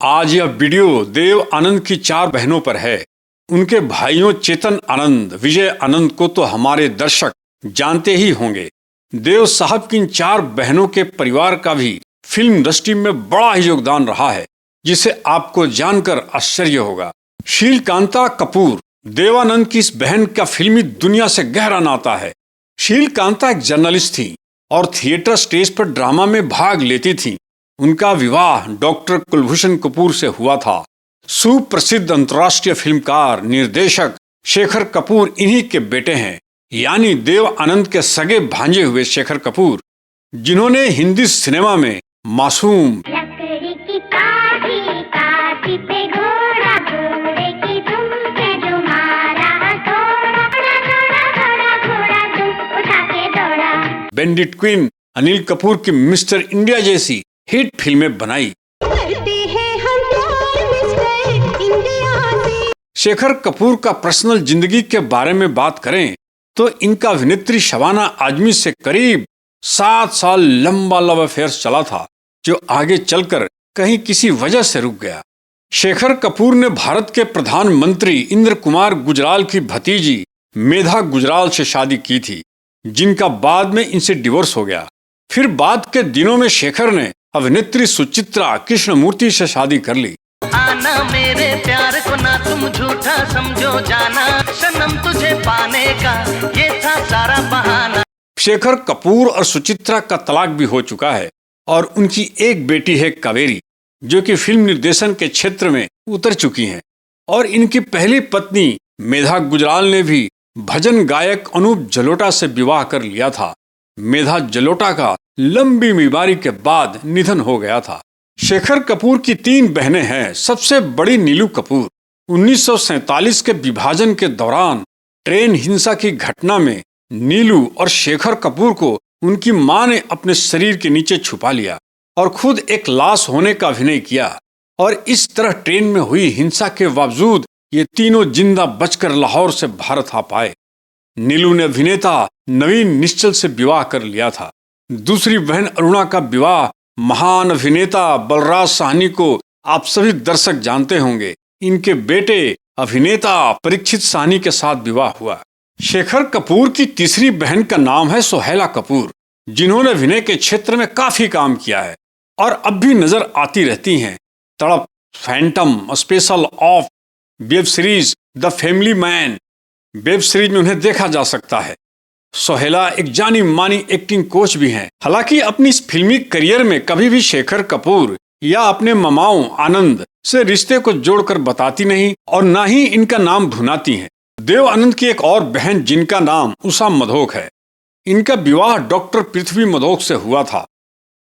आज यह वीडियो देव आनंद की 4 बहनों पर है। उनके भाइयों चेतन आनंद, विजय आनंद को तो हमारे दर्शक जानते ही होंगे। देव साहब की इन 4 बहनों के परिवार का भी फिल्म इंडस्ट्री में बड़ा ही योगदान रहा है, जिसे आपको जानकर आश्चर्य होगा। शीलकांता कपूर, देवानंद की इस बहन का फिल्मी दुनिया से गहरा नाता है। शीलकांता एक जर्नलिस्ट थी और थिएटर स्टेज पर ड्रामा में भाग लेती थी। उनका विवाह डॉक्टर कुलभूषण कपूर से हुआ था। सुप्रसिद्ध अंतर्राष्ट्रीय फिल्मकार निर्देशक शेखर कपूर इन्हीं के बेटे हैं, यानी देव आनंद के सगे भांजे हुए शेखर कपूर, जिन्होंने हिंदी सिनेमा में मासूम, बैंडिट क्वीन, अनिल कपूर की मिस्टर इंडिया जैसी हिट फिल्में बनाई। शेखर कपूर का पर्सनल जिंदगी के बारे में बात करें तो इनका अभिनेत्री शबाना आजमी से करीब 7 साल लंबा लव अफेयर चला था, जो आगे चलकर कहीं किसी वजह से रुक गया। शेखर कपूर ने भारत के प्रधानमंत्री इंद्र कुमार गुजराल की भतीजी मेधा गुजराल से शादी की थी, जिनका बाद में इनसे डिवोर्स हो गया। फिर बाद के दिनों में शेखर ने अभिनेत्री सुचित्रा कृष्णमूर्ति से शादी कर ली। आना मेरे प्यार को ना तुम झूठा समझो जाना, सनम तुझे पाने का ये था सारा बहाना। शेखर कपूर और सुचित्रा का तलाक भी हो चुका है और उनकी एक बेटी है कावेरी, जो कि फिल्म निर्देशन के क्षेत्र में उतर चुकी हैं। और इनकी पहली पत्नी मेधा गुजराल ने भी भजन गायक अनूप जलोटा से विवाह कर लिया था। मेधा जलोटा का लंबी बीमारी के बाद निधन हो गया था। शेखर कपूर की 3 बहनें हैं। सबसे बड़ी नीलू कपूर 1947 के विभाजन के दौरान ट्रेन हिंसा की घटना में नीलू और शेखर कपूर को उनकी मां ने अपने शरीर के नीचे छुपा लिया और खुद एक लाश होने का अभिनय किया। और इस तरह ट्रेन में हुई हिंसा के बावजूद ये तीनों जिंदा बचकर लाहौर से भारत आ पाए। नीलू ने अभिनेता नवीन निश्चल से विवाह कर लिया था। दूसरी बहन अरुणा का विवाह महान अभिनेता बलराज साहनी को आप सभी दर्शक जानते होंगे। इनके बेटे अभिनेता परीक्षित साहनी के साथ विवाह हुआ। शेखर कपूर की तीसरी बहन का नाम है सोहेला कपूर, जिन्होंने अभिनय के क्षेत्र में काफी काम किया है और अब भी नजर आती रहती हैं। तड़प, Phantom, special of, web series the family man, web series में उन्हें देखा जा सकता है। सोहेला एक जानी मानी एक्टिंग कोच भी हैं। हालांकि अपनी इस फिल्मी करियर में कभी भी शेखर कपूर या अपने ममाओं आनंद से रिश्ते को जोड़कर बताती नहीं और ना ही इनका नाम भुनाती हैं। देव आनंद की एक और बहन जिनका नाम उषा मधोक है, इनका विवाह डॉक्टर पृथ्वी मधोक से हुआ था।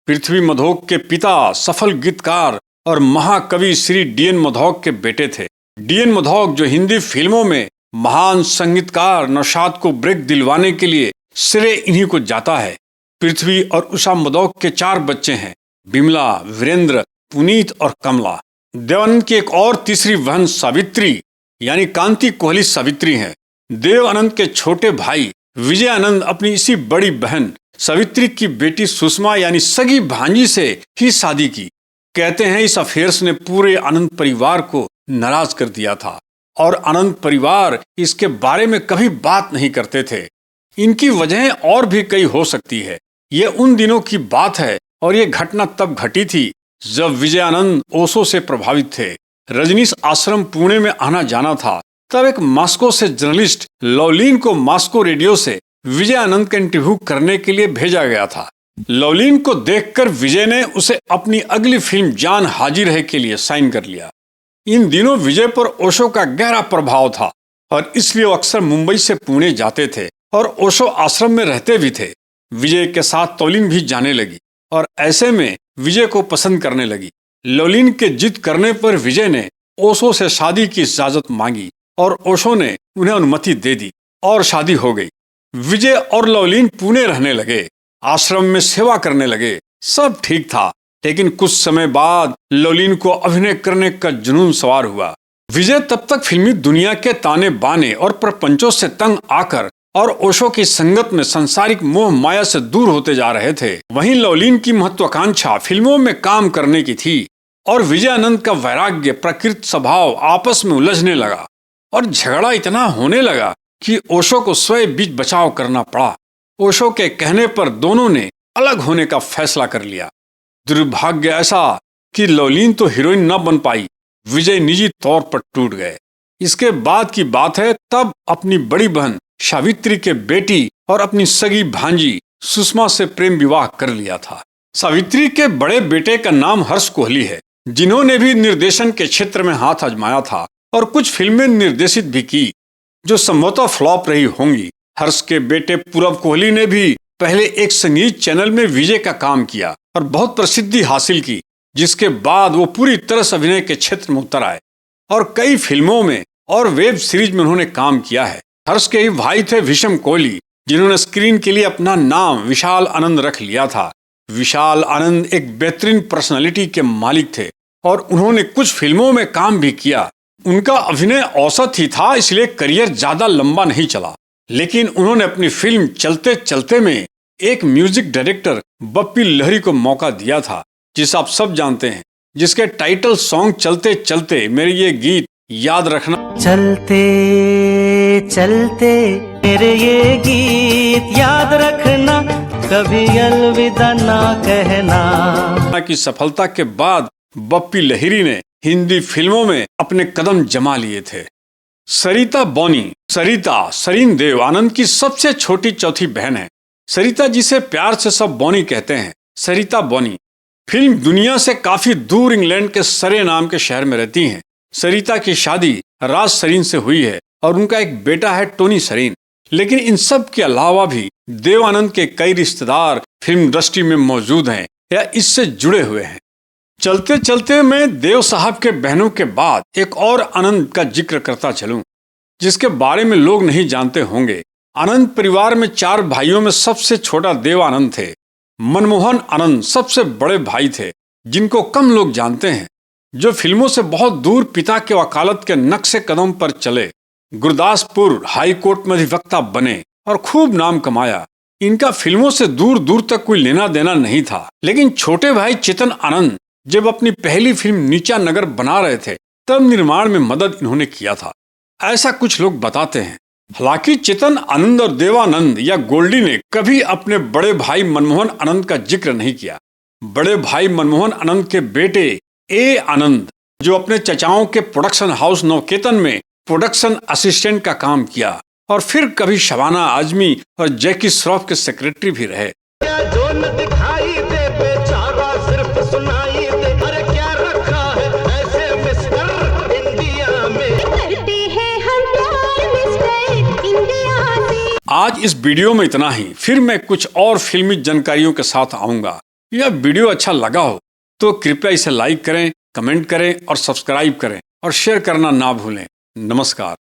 पृथ्वी मधोक के पिता सफल गीतकार और महाकवि श्री डीएन मधोक के बेटे थे। डीएन मधोक, जो हिंदी फिल्मों में महान संगीतकार नौशाद को ब्रेक दिलवाने के लिए श्रेय इन्हीं को जाता है। पृथ्वी और उषा मधोक के 4 बच्चे हैं, बिमला, वीरेंद्र, पुनीत और कमला। देवानंद की एक और तीसरी बहन सावित्री यानी कांति कोहली सावित्री हैं। देव आनंद के छोटे भाई विजय आनंद अपनी इसी बड़ी बहन सावित्री की बेटी सुषमा यानी सगी भांजी से ही शादी की। कहते हैं इस अफेयर्स ने पूरे आनंद परिवार को नाराज कर दिया था और आनंद परिवार इसके बारे में कभी बात नहीं करते थे। इनकी वजहें और भी कई हो सकती है। ये उन दिनों की बात है और ये घटना तब घटी थी जब विजय आनंद ओशो से प्रभावित थे। रजनीश आश्रम पुणे में आना जाना था। तब एक मॉस्को से जर्नलिस्ट लवलीन को मॉस्को रेडियो से विजय आनंद का इंटरव्यू करने के लिए भेजा गया था। लवलीन को देखकर विजय ने उसे अपनी अगली फिल्म जान हाजिर है के लिए साइन कर लिया। इन दिनों विजय पर ओशो का गहरा प्रभाव था और इसलिए वो अक्सर मुंबई से पुणे जाते थे और ओशो आश्रम में रहते भी थे। विजय के साथ लवलीन भी जाने लगी और ऐसे में विजय को पसंद करने लगी। लवलीन के जिद करने पर विजय ने ओशो से शादी की इजाजत मांगी और ओशो ने उन्हें अनुमति दे दी और शादी हो गई। विजय और लवलीन पुणे रहने लगे, आश्रम में सेवा करने लगे। सब ठीक था, लेकिन कुछ समय बाद लवलीन को अभिनय करने का जुनून सवार हुआ। विजय तब तक फिल्मी दुनिया के ताने बाने और प्रपंचों से तंग आकर और ओशो की संगत में सांसारिक मोह माया से दूर होते जा रहे थे। वहीं लवलीन की महत्वाकांक्षा फिल्मों में काम करने की थी और विजयानंद का वैराग्य प्रकृत स्वभाव आपस में उलझने लगा और झगड़ा इतना होने लगा कि ओशो को स्वयं बीच बचाव करना पड़ा। ओशो के कहने पर दोनों ने अलग होने का फैसला कर लिया। दुर्भाग्य ऐसा कि लवलीन तो हीरोइन न बन पाई, विजय निजी तौर पर टूट गए। इसके बाद की बात है, तब अपनी बड़ी बहन सावित्री के बेटी और अपनी सगी भांजी सुषमा से प्रेम विवाह कर लिया था। सावित्री के बड़े बेटे का नाम हर्ष कोहली है, जिन्होंने भी निर्देशन के क्षेत्र में हाथ आजमाया था और कुछ फिल्में निर्देशित भी की जो संभवतः फ्लॉप रही होंगी। हर्ष के बेटे पूरब कोहली ने भी पहले एक संगीत चैनल में विजय का काम किया और बहुत प्रसिद्धि हासिल की, जिसके बाद वो पूरी तरह से अभिनय के क्षेत्र में उतर आए और कई फिल्मों में और वेब सीरीज में उन्होंने काम किया है। हर्ष के ही भाई थे विषम कोहली, जिन्होंने स्क्रीन के लिए अपना नाम विशाल आनंद रख लिया था। विशाल आनंद एक बेहतरीन पर्सनालिटी के मालिक थे और उन्होंने कुछ फिल्मों में काम भी किया। उनका अभिनय औसत ही था, इसलिए करियर ज्यादा लंबा नहीं चला, लेकिन उन्होंने अपनी फिल्म चलते चलते में एक म्यूजिक डायरेक्टर बप्पी लहरी को मौका दिया था, जिसे आप सब जानते हैं, जिसके टाइटल सॉन्ग चलते चलते मेरे ये गीत याद रखना। चलते चलते मेरे ये गीत याद रखना, कभी अलविदा ना कहना। की सफलता के बाद बप्पी लहिरी ने हिंदी फिल्मों में अपने कदम जमा लिए थे। सरिता बौनी, सरिता सरीन देव आनंद की सबसे छोटी चौथी बहन है। सरिता जिसे प्यार से सब बौनी कहते हैं, सरिता बौनी फिल्म दुनिया से काफी दूर इंग्लैंड के सरे नाम के शहर में रहती हैं। सरिता की शादी राज सरीन से हुई है और उनका एक बेटा है टोनी सरीन। लेकिन इन सब के अलावा भी देव आनंद के कई रिश्तेदार फिल्म इंडस्ट्री में मौजूद हैं या इससे जुड़े हुए हैं। चलते चलते मैं देव साहब के बहनों के बाद एक और आनंद का जिक्र करता चलूं, जिसके बारे में लोग नहीं जानते होंगे। आनंद परिवार में 4 भाइयों में सबसे छोटा देव आनंद थे। मनमोहन आनंद सबसे बड़े भाई थे, जिनको कम लोग जानते हैं, जो फिल्मों से बहुत दूर पिता के वकालत के नक्शे कदम पर चले। गुरदासपुर हाई कोर्ट में अधिवक्ता बने और खूब नाम कमाया। इनका फिल्मों से दूर दूर तक कोई लेना देना नहीं था, लेकिन छोटे भाई चेतन आनंद जब अपनी पहली फिल्म नीचा नगर बना रहे थे, तब निर्माण में मदद इन्होंने किया था, ऐसा कुछ लोग बताते हैं। हालांकि चेतन आनंद और देवानंद या गोल्डी ने कभी अपने बड़े भाई मनमोहन आनंद का जिक्र नहीं किया। बड़े भाई मनमोहन आनंद के बेटे ए आनंद, जो अपने चचाओं के प्रोडक्शन हाउस नवकेतन में प्रोडक्शन असिस्टेंट का काम किया और फिर कभी शबाना आजमी और जैकी श्रॉफ के सेक्रेटरी भी रहे। जो न दिखाई दे बेचारा सिर्फ सुनाई दे, अरे क्या रखा है ऐसे मिस्टर इंडिया में, करते हैं हम प्यार मिस्टर इंडिया से। आज इस वीडियो में इतना ही, फिर मैं कुछ और फिल्मी जानकारियों के साथ आऊंगा। यह वीडियो अच्छा लगा हो तो कृपया इसे लाइक करें, कमेंट करें और सब्सक्राइब करें और शेयर करना ना भूलें। नमस्कार।